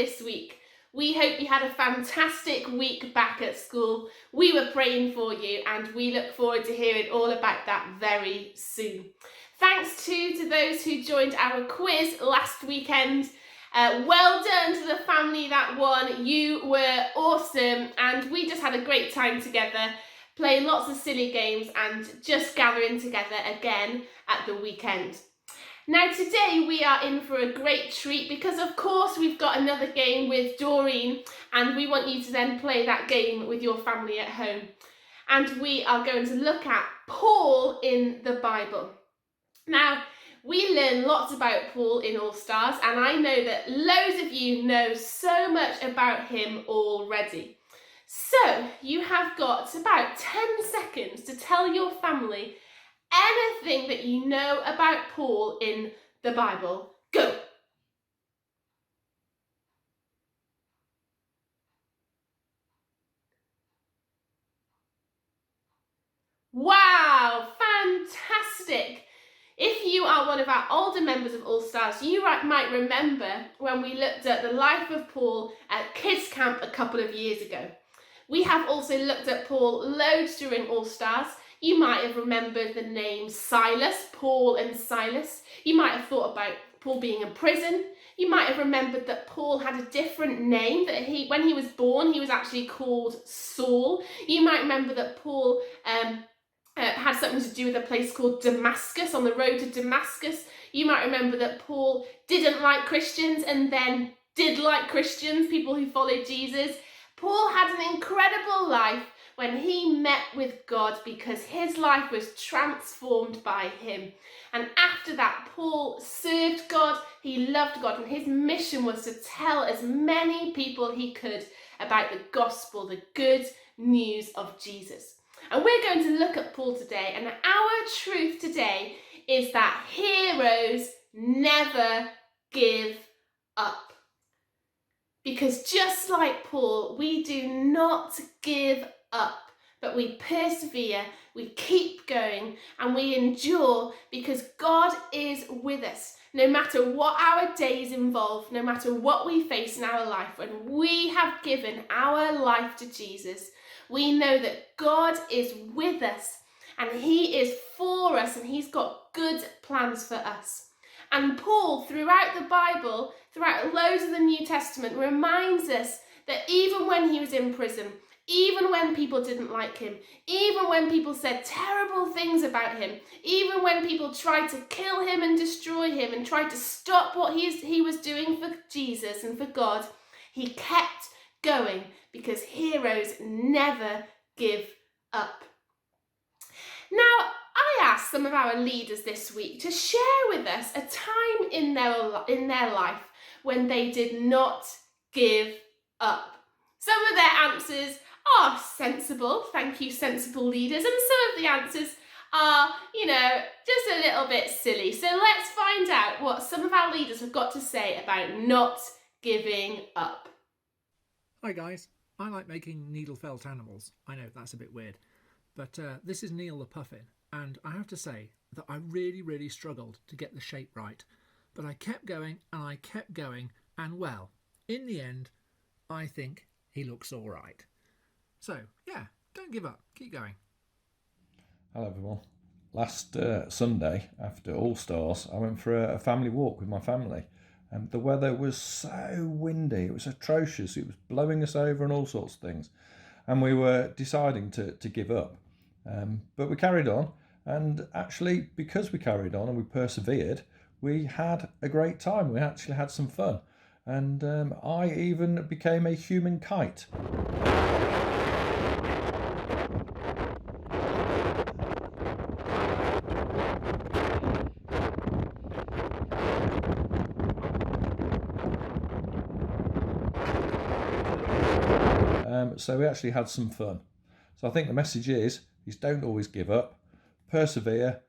this week. We hope you had a fantastic week back at school. We were praying for you and we look forward to hearing all about that very soon. Thanks too to those who joined our quiz last weekend. Well done to the family that won. You were awesome and we just had a great time together, playing lots of silly games and just gathering together again at the weekend. Now today we are in for a great treat because of course we've got another game with Doreen and we want you to then play that game with your family at home. And we are going to look at Paul in the Bible. Now we learn lots about Paul in Allstars and I know that loads of you know so much about him already. So you have got about 10 seconds to tell your family anything that you know about Paul in the Bible. Go! Wow, fantastic! If you are one of our older members of Allstars, you might remember when we looked at the life of Paul at Kids Camp a couple of years ago. We have also looked at Paul loads during Allstars. You might have remembered the name Silas, Paul and Silas. You might have thought about Paul being in prison. You might have remembered that Paul had a different name, that when he was born, he was actually called Saul. You might remember that Paul had something to do with a place called Damascus, on the road to Damascus. You might remember that Paul didn't like Christians and then did like Christians, people who followed Jesus. Paul had an incredible life when he met with God because his life was transformed by him. And after that, Paul served God, he loved God, and his mission was to tell as many people he could about the gospel, the good news of Jesus. And we're going to look at Paul today, and our truth today is that heroes never give up. Because just like Paul, we do not give up, but we persevere, we keep going, and we endure because God is with us. No matter what our days involve, no matter what we face in our life, when we have given our life to Jesus, we know that God is with us and he is for us and he's got good plans for us. And Paul, throughout the Bible, throughout loads of the New Testament, reminds us that even when he was in prison, even when people didn't like him, even when people said terrible things about him, even when people tried to kill him and destroy him and tried to stop what he was doing for Jesus and for God, he kept going because heroes never give up. Now, I asked some of our leaders this week to share with us a time in their life when they did not give up. Some of their answers are sensible, thank you sensible leaders, and some of the answers are, just a little bit silly. So let's find out what some of our leaders have got to say about not giving up. Hi guys, I like making needle felt animals. I know that's a bit weird, but this is Neil the Puffin, and I have to say that I really struggled to get the shape right, but I kept going and I kept going, and well, in the end, I think he looks all right. So yeah, don't give up, keep going. Hello everyone. Last Sunday after Allstars, I went for a family walk with my family. And the weather was so windy, it was atrocious, it was blowing us over and all sorts of things. And we were deciding to give up. But we carried on, and actually because we carried on and we persevered, we had a great time, we actually had some fun. And I even became a human kite. So we actually had some fun. So I think the message is don't always give up, persevere,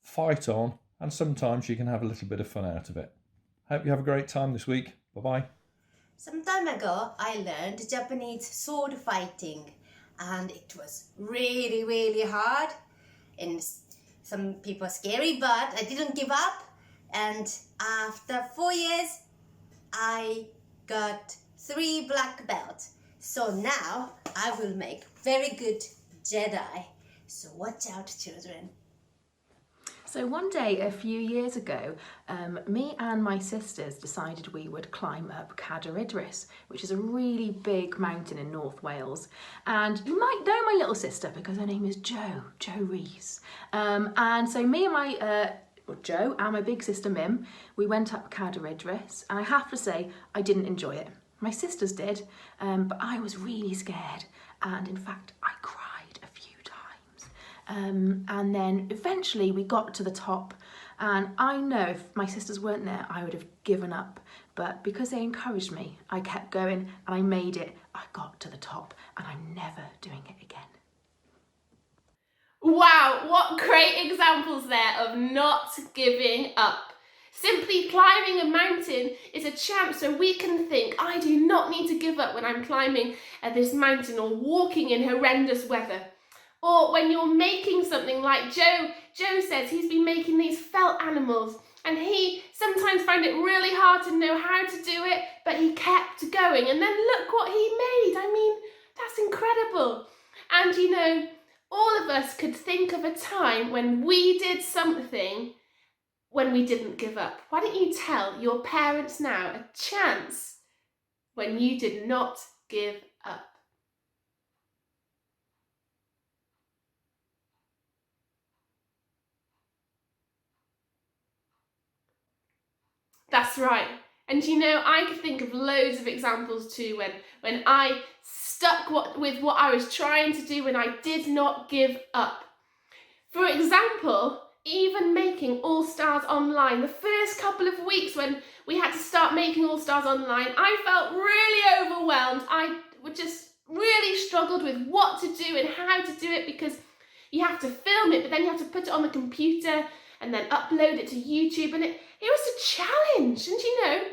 fight on, and sometimes you can have a little bit of fun out of it. Hope you have a great time this week. Bye-bye. Some time ago, I learned Japanese sword fighting, and it was really hard and some people scary, but I didn't give up. And after 4 years, I got 3 black belts. So now I will make very good Jedi. So watch out, children. So one day a few years ago, me and my sisters decided we would climb up Cadair Idris, which is a really big mountain in North Wales. And you might know my little sister because her name is Jo Rees. And so me and Jo and my big sister Mim, we went up Cadair Idris, and I have to say I didn't enjoy it. My sisters did, but I was really scared, and in fact I cried a few times. And then eventually we got to the top, and I know if my sisters weren't there I would have given up, but because they encouraged me I kept going and I made it. I got to the top and I'm never doing it again. Wow, what great examples there of not giving up. Simply climbing a mountain is a chance so we can think, I do not need to give up when I'm climbing this mountain or walking in horrendous weather. Or when you're making something like Joe says he's been making these felt animals, and he sometimes found it really hard to know how to do it, but he kept going, and then look what he made. I mean, that's incredible. And you know, all of us could think of a time when we did something when we didn't give up. Why don't you tell your parents now a chance when you did not give up? That's right. And you know, I could think of loads of examples too when I stuck with what I was trying to do when I did not give up. For example, even making Allstars online, the first couple of weeks when we had to start making Allstars online, I felt really overwhelmed. I just really struggled with what to do and how to do it, because you have to film it, but then you have to put it on the computer and then upload it to YouTube, and it was a challenge. And you know,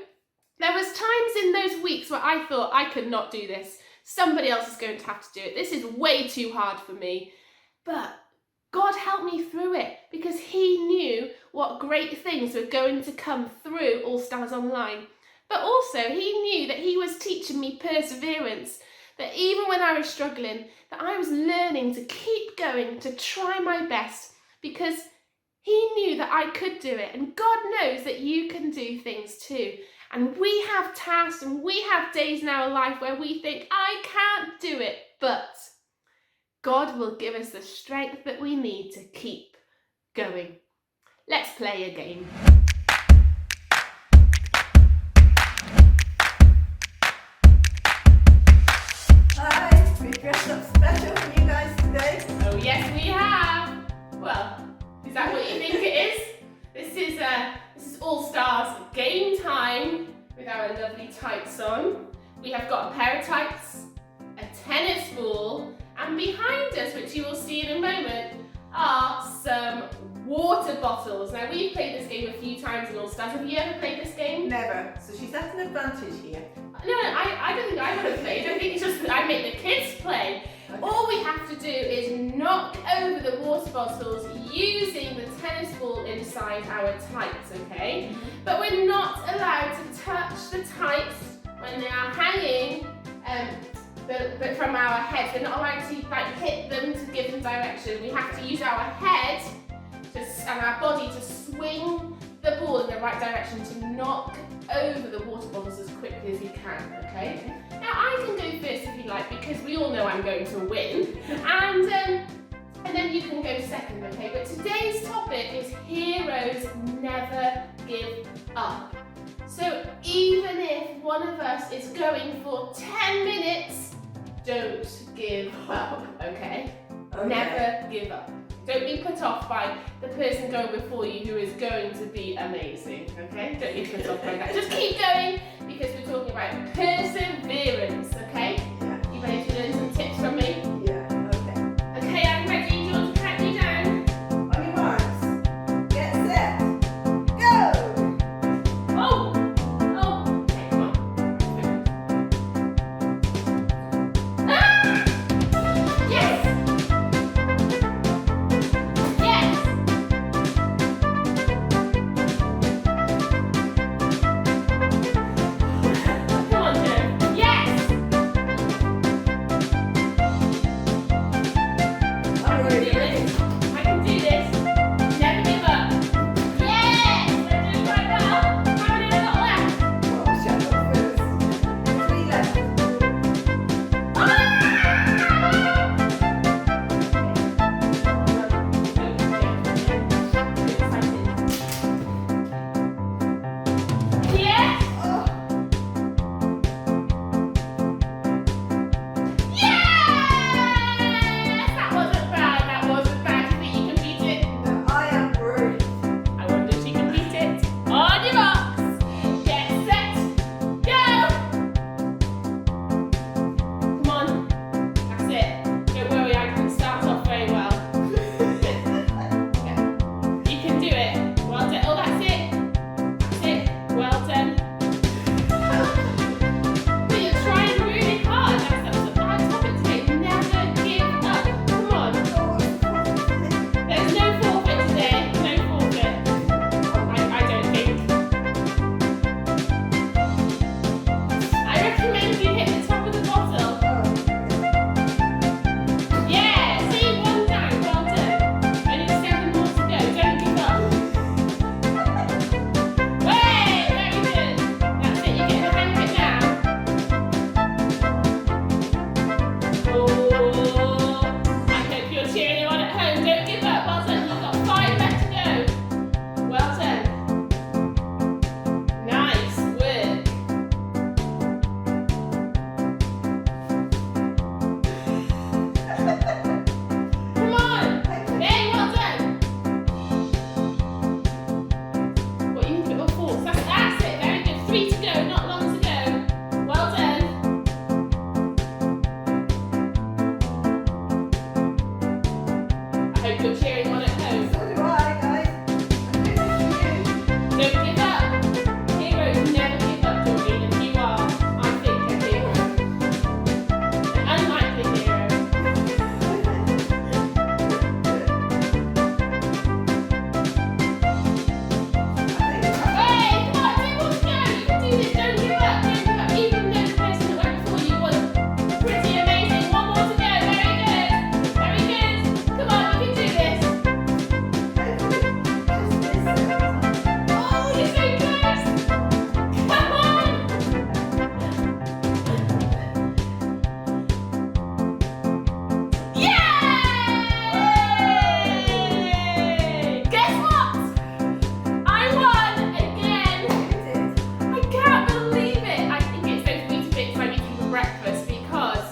there was times in those weeks where I thought, I could not do this. Somebody else is going to have to do it. This is way too hard for me. But God helped me through it, because he knew what great things were going to come through Allstars Online. But also he knew that he was teaching me perseverance, that even when I was struggling, that I was learning to keep going, to try my best, because he knew that I could do it. And God knows that you can do things too. And we have tasks and we have days in our life where we think, I can't do it, but God will give us the strength that we need to keep going. Let's play a game. Hi, we dressed up special for you guys today. Oh yes, we have. Well, is that what you think it is? This is Allstars game time with our lovely tights on. We have got a pair of tights, a tennis ball, and behind us, which you will see in a moment, are some water bottles. Now, we've played this game a few times in Allstars. Have you ever played this game? Never. So she's at an advantage here. No, I don't think I would have played. I think it's just that I make the kids play. Okay. All we have to do is knock over the water bottles using the tennis ball inside our tights, okay? But we're not allowed to touch the tights when they are hanging but from our heads. We're not allowed to hit them to give them direction. We have to use our head and our body to swing the ball in the right direction to knock over the water bottles as quickly as you can, okay? Now I can go first if you like, because we all know I'm going to win, and then you can go second, okay? But today's topic is heroes never give up. So even if one of us is going for 10 minutes, don't give up, okay? Never give up. Don't be put off by the person going before you who is going to be amazing, okay? Don't be put off by that. Just keep going, because we're talking about perseverance, okay? Yeah. You ready to learn some tips from me? Yeah, okay. Okay, I'm ready. Do you want to count me down? On your marks. Get set. Go! Oh! Okay, come on. Ah! Yes! Yes! Come on, Joe. Yes! Don't give up. Well done. You've got 5 left to go. Well done. Nice work. Come on. Hey, well done. What, you need a bit more force. That's it. Very good. 3 to go. Not long to go. Well done. I hope you're cheering on at home. So do I, guys. I'm doing this for you. Don't give up. Heroes never give up, Doreen, and you are, I think, a hero. An unlikely hero. Hey, come on, 2 more to go. You can do this. Don't give up. Don't give up. Even though the person that went before you was pretty amazing. 1 more to go. Very good. Very good. Come on, you can do this. Oh, you're so close. Come on. Yay! Guess what? I won again. I can't believe it. I think it's those Weetabix I'm eating for breakfast because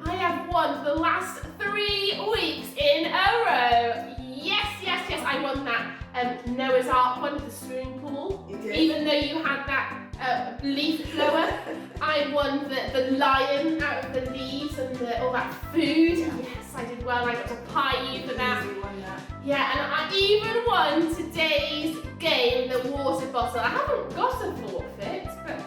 I have won for the last 3 weeks in a row. Yes, yes, yes. I won that Noah's Ark one with the swimming pool. You did. Even though you had that leaf blower, I won the lion out of the leaves and all that food. Yes, I did well. I got to pie you for that. You won that. Yeah, and I even won today's game, the water bottle. I haven't got a forfeit, but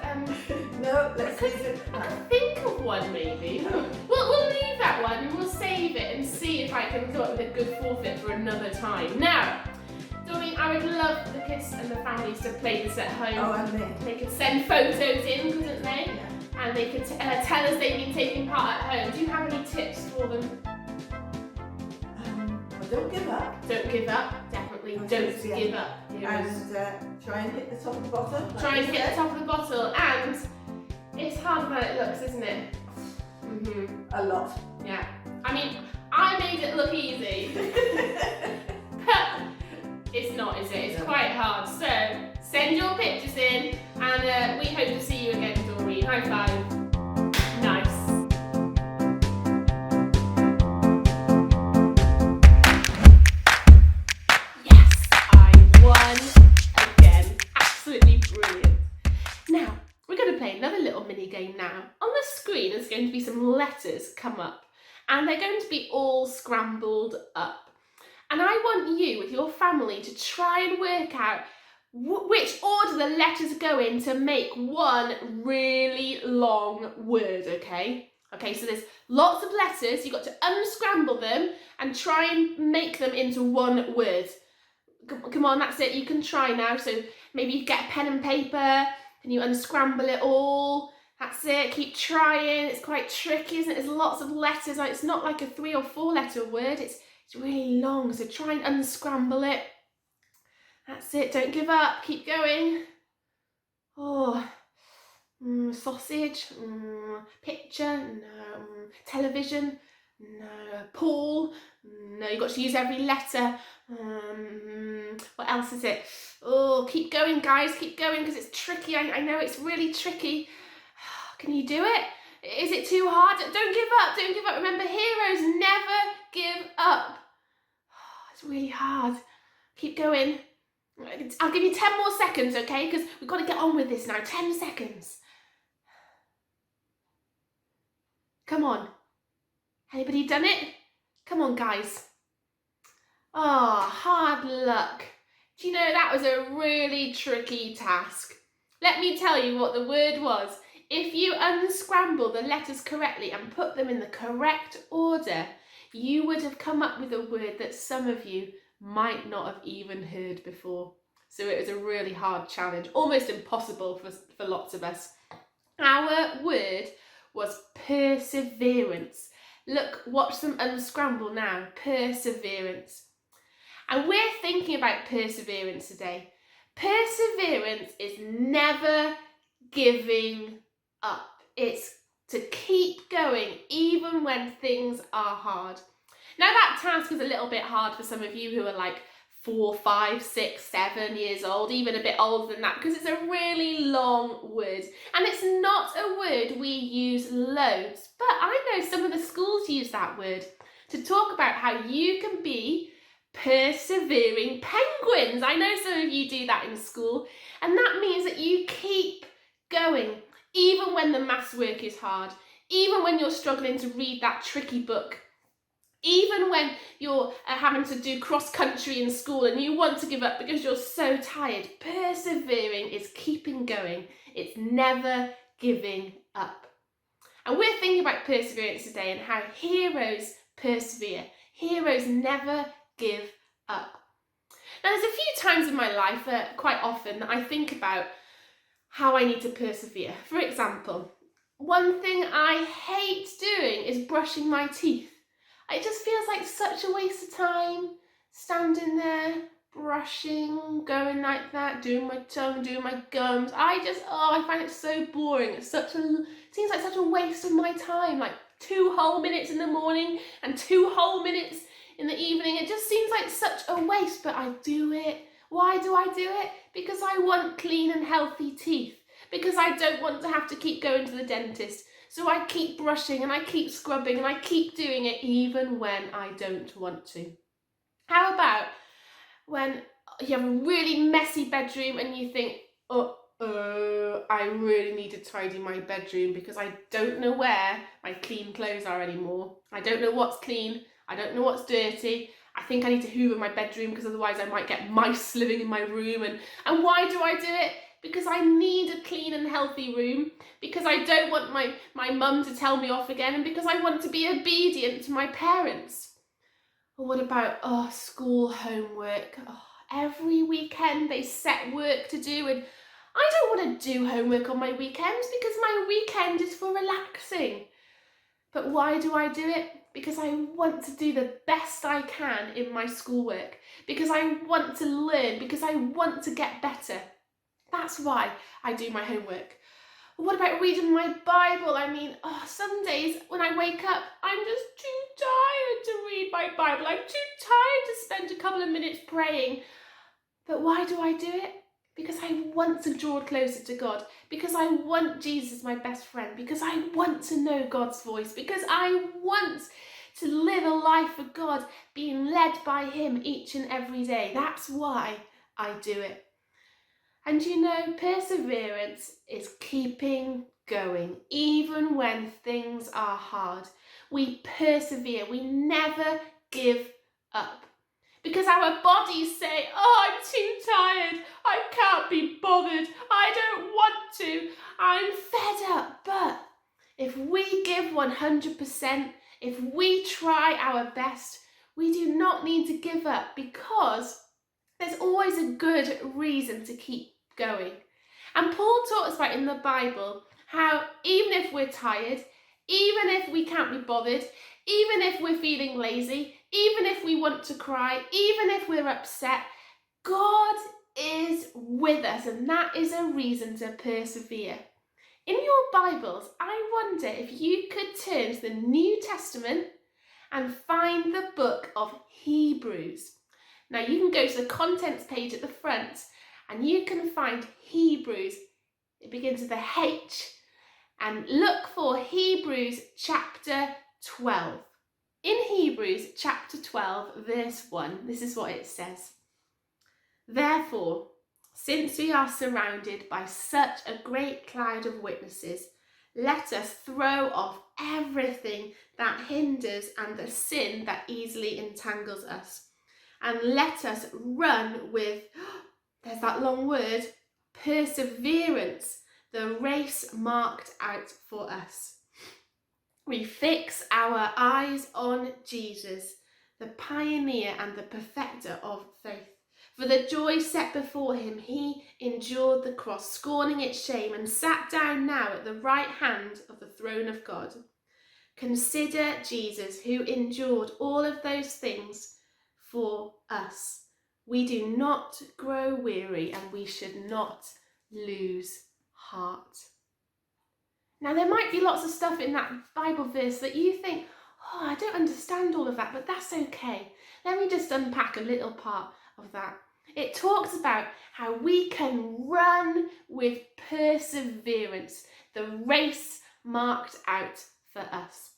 No, let's leave it I at can think of one maybe. We'll leave that one and we'll save it and see if I can come up with a good forfeit for another time. Now, Doreen, I would love the kids and the families to play this at home. Oh, and me. They could send photos in, couldn't they? Yeah. And they could tell us they've been taking part at home. Do you have any tips for them? Well, don't give up. Don't give up. Definitely Oh, don't yes, yeah. give up. Heroes. And try and hit the top of the bottle. like Try and you hit the said. top of the bottle, and it's harder than it looks, isn't it? A lot. Yeah. I mean, I made it look easy. But it's not, is it? It's No. quite hard. So send your pictures in, and we hope to see you again, Doreen. High five. Nice. Yes, I won again. Absolutely brilliant. Now, we're going to play another little mini game now. On the screen, there's going to be some letters come up, and they're going to be all scrambled up. And I want you, with your family, to try and work out which order the letters go in to make one really long word, okay? Okay, so there's lots of letters. You've got to unscramble them and try and make them into one word. Come on, that's it. You can try now. So maybe you get a pen and paper and you unscramble it all. That's it. Keep trying. It's quite tricky, isn't it? There's lots of letters. It's not like a 3 or 4 letter word. It's really long. So try and unscramble it. That's it. Don't give up. Keep going. Oh, sausage. Picture. No. Television. No. Pool. No. You've got to use every letter. What else is it? Oh, keep going, guys. Keep going because it's tricky. I know it's really tricky. Can you do it? Is it too hard? Don't give up. Don't give up. Remember, heroes never give up. It's really hard. Keep going. I'll give you 10 more seconds, okay? Because we've got to get on with this now. 10 seconds. Come on. Anybody done it? Come on, guys. Oh, hard luck. Do you know that was a really tricky task? Let me tell you what the word was. If you unscramble the letters correctly and put them in the correct order, you would have come up with a word that some of you might not have even heard before. So it was a really hard challenge, almost impossible for lots of us. Our word was perseverance. Look, watch them unscramble now. Perseverance. And we're thinking about perseverance today. Perseverance is never giving up. It's to keep going even when things are hard. Now that task is a little bit hard for some of you who are like 4, 5, 6, 7 years old, even a bit older than that, because it's a really long word. And it's not a word we use loads, but I know some of the schools use that word to talk about how you can be persevering penguins. I know some of you do that in school, and that means that you keep going, even when the maths work is hard, even when you're struggling to read that tricky book, even when you're having to do cross-country in school and you want to give up because you're so tired. Persevering is keeping going. It's never giving up. And we're thinking about perseverance today and how heroes persevere. Heroes never give up. Now, there's a few times in my life, quite often, that I think about how I need to persevere. For example, one thing I hate doing is brushing my teeth. It just feels like such a waste of time, standing there, brushing, going like that, doing my tongue, doing my gums. I find it so boring. It seems like such a waste of my time, like 2 whole minutes in the morning and 2 whole minutes in the evening. It just seems like such a waste, but I do it. Why do I do it? Because I want clean and healthy teeth. Because I don't want to have to keep going to the dentist. So I keep brushing and I keep scrubbing and I keep doing it even when I don't want to. How about when you have a really messy bedroom and you think, I really need to tidy my bedroom because I don't know where my clean clothes are anymore. I don't know what's clean. I don't know what's dirty. I think I need to hoover my bedroom because otherwise I might get mice living in my room. And why do I do it? Because I need a clean and healthy room, because I don't want my mum to tell me off again, and because I want to be obedient to my parents. Or what about, school homework? Every weekend they set work to do, and I don't want to do homework on my weekends because my weekend is for relaxing. But why do I do it? Because I want to do the best I can in my schoolwork, because I want to learn, because I want to get better. That's why I do my homework. What about reading my Bible? Some days when I wake up, I'm just too tired to read my Bible. I'm too tired to spend a couple of minutes praying. But why do I do it? Because I want to draw closer to God. Because I want Jesus, my best friend. Because I want to know God's voice. Because I want to live a life for God, being led by Him each and every day. That's why I do it. And perseverance is keeping going, even when things are hard. We persevere, we never give up. Because our bodies say, I'm too tired, I can't be bothered, I don't want to, I'm fed up. But if we give 100%, if we try our best, we do not need to give up, because there's always a good reason to keep going. And Paul taught us about in the Bible how even if we're tired, even if we can't be bothered, even if we're feeling lazy, even if we want to cry, even if we're upset, God is with us, and that is a reason to persevere. In your Bibles, I wonder if you could turn to the New Testament and find the book of Hebrews. Now you can go to the contents page at the front and you can find Hebrews. It begins with a H, and look for Hebrews chapter 12. In Hebrews chapter 12 verse 1, this is what it says. Therefore, since we are surrounded by such a great cloud of witnesses, let us throw off everything that hinders and the sin that easily entangles us. And let us run with, there's that long word, perseverance, the race marked out for us. We fix our eyes on Jesus, the pioneer and the perfecter of faith. For the joy set before him, he endured the cross, scorning its shame, and sat down now at the right hand of the throne of God. Consider Jesus, who endured all of those things for us. We do not grow weary, and we should not lose heart. Now, there might be lots of stuff in that Bible verse that you think, oh, I don't understand all of that, but that's okay. Let me just unpack a little part of that. It talks about how we can run with perseverance the race marked out for us.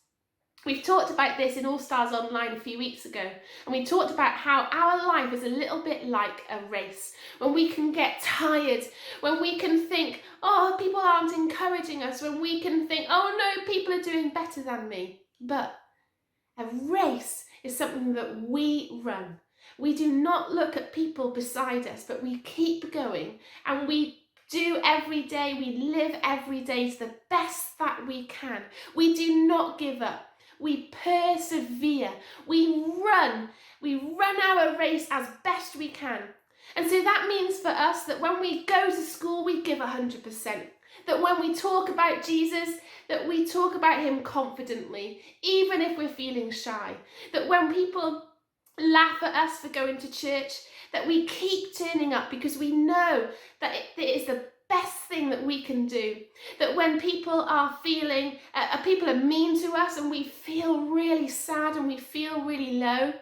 We've talked about this in Allstars Online a few weeks ago, and we talked about how our life is a little bit like a race, when we can get tired, when we can think, oh, people aren't encouraging us, when we can think, oh no, people are doing better than me. But a race is something that we run. We do not look at people beside us, but we keep going, and we do every day, we live every day to the best that we can. We do not give up. We persevere. We run our race as best we can. And so that means for us that when we go to school, we give 100%. That when we talk about Jesus, that we talk about him confidently, even if we're feeling shy. That when people laugh at us for going to church, that we keep turning up because we know that it is the best thing that we can do. That when people are feeling, people are mean to us and we feel really sad and we feel really low,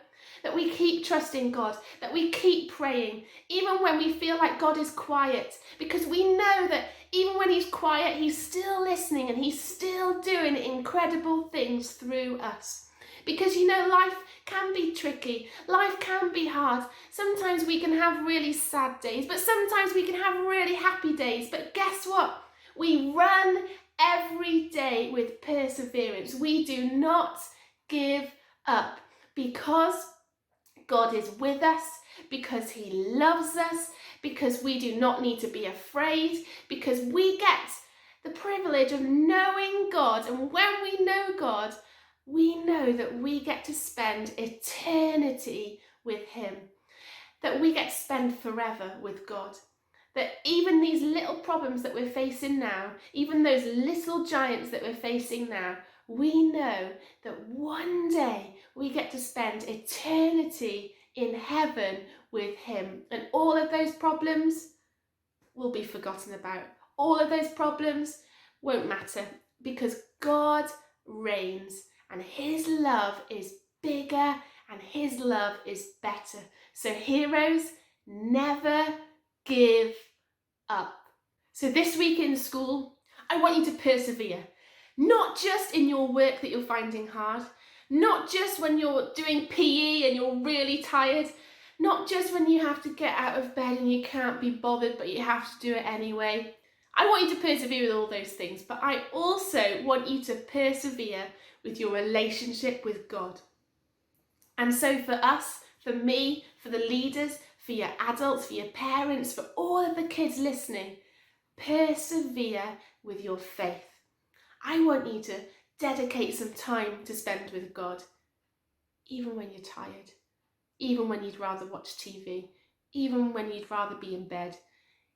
that we keep trusting God, that we keep praying, even when we feel like God is quiet, because we know that even when he's quiet, he's still listening and he's still doing incredible things through us. Because you know, life can be tricky, life can be hard. Sometimes we can have really sad days, but sometimes we can have really happy days. But guess what? We run every day with perseverance. We do not give up because God is with us, because he loves us, because we do not need to be afraid, because we get the privilege of knowing God. And when we know God, we know that we get to spend eternity with him, that we get to spend forever with God. That even these little problems that we're facing now, even those little giants that we're facing now, we know that one day we get to spend eternity in heaven with him. And all of those problems will be forgotten about. All of those problems won't matter because God reigns and his love is bigger and his love is better. So heroes, never give up. So this week in school, I want you to persevere. Not just in your work that you're finding hard, not just when you're doing PE and you're really tired, not just when you have to get out of bed and you can't be bothered but you have to do it anyway. I want you to persevere with all those things, but I also want you to persevere with your relationship with God. And so for us, for me, for the leaders, for your adults, for your parents, for all of the kids listening, persevere with your faith. I want you to dedicate some time to spend with God, even when you're tired, even when you'd rather watch TV, even when you'd rather be in bed,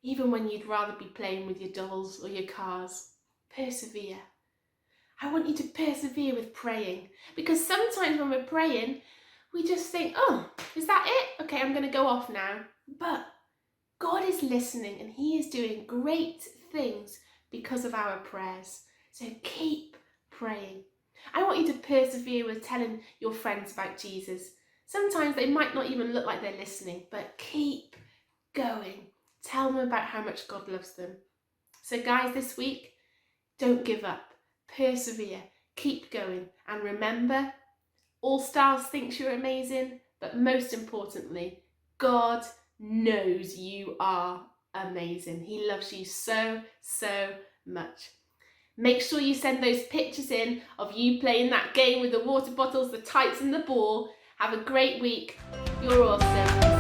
even when you'd rather be playing with your dolls or your cars. Persevere. I want you to persevere with praying, because sometimes when we're praying, we just think, oh, is that it? Okay, I'm going to go off now. But God is listening and he is doing great things because of our prayers. So keep praying. I want you to persevere with telling your friends about Jesus. Sometimes they might not even look like they're listening, but keep going. Tell them about how much God loves them. So guys, this week, don't give up. Persevere. Keep going. And remember, Allstars thinks you're amazing, but most importantly, God knows you are amazing. He loves you so, so much. Make sure you send those pictures in of you playing that game with the water bottles, the tights and the ball. Have a great week. You're awesome.